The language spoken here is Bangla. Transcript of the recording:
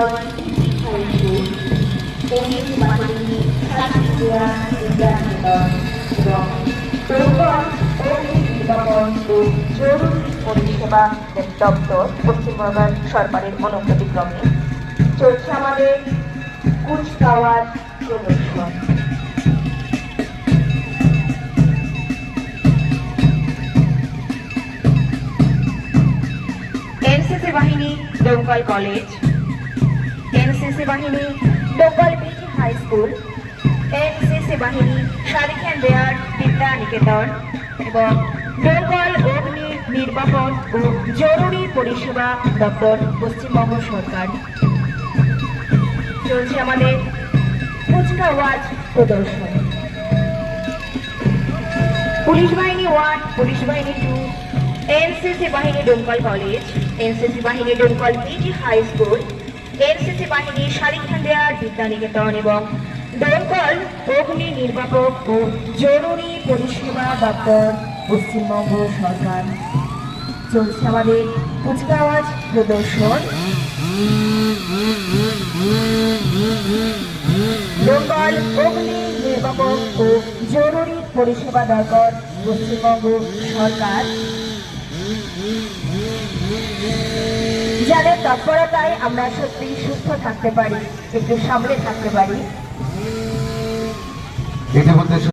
ডোমকল হাই স্কুল, এনসিসি বাহিনী, সাতক্ষীরা বিদ্যানিকেতন এবং ডোমকল অগ্নি নির্বাপন ও জরুরি পরিষেবা দপ্তর পশ্চিমবঙ্গ সরকারের অনুপ্রতিক্রমে চলছে আমাদের কুচকাওয়াজ প্রদর্শন। এনসিসি বাহিনী ডোমকল কলেজ, এনসিসি বাহিনী Domkal BG high school, NCC বাহিনী শালিখান দেয়ার বিদ্যানিকেতন এবং ডোমকল অগ্নি নির্বাপন ও জরুরি পরিষেবা দপ্তর পশ্চিমবঙ্গ সরকার চলছে আমাদের কুচকাওয়াজ প্রদর্শন। পুলিশ বাহিনী 1, পুলিশ বাহিনী 2, এনসিসি বাহিনী ডোমকল কলেজ, এনসিসি বাহিনী Domkal BG high school, NCC বাহিনী শালিখান দেয়ার বিদ্যানিকেতন এবং ডোমকল অগ্নি নির্বাপক ও জরুরি পরিষেবা দপ্তর পশ্চিমবঙ্গ সরকার চলছে আমাদের কুচকাওয়াজ প্রদর্শন। ডোমকল অগ্নি নির্বাপক ও জরুরি পরিষেবা দপ্তর পশ্চিমবঙ্গ সরকার যাদের তৎপরতায় আমরা সত্যি সুস্থ থাকতে পারি, একটু সামলে থাকতে পারি।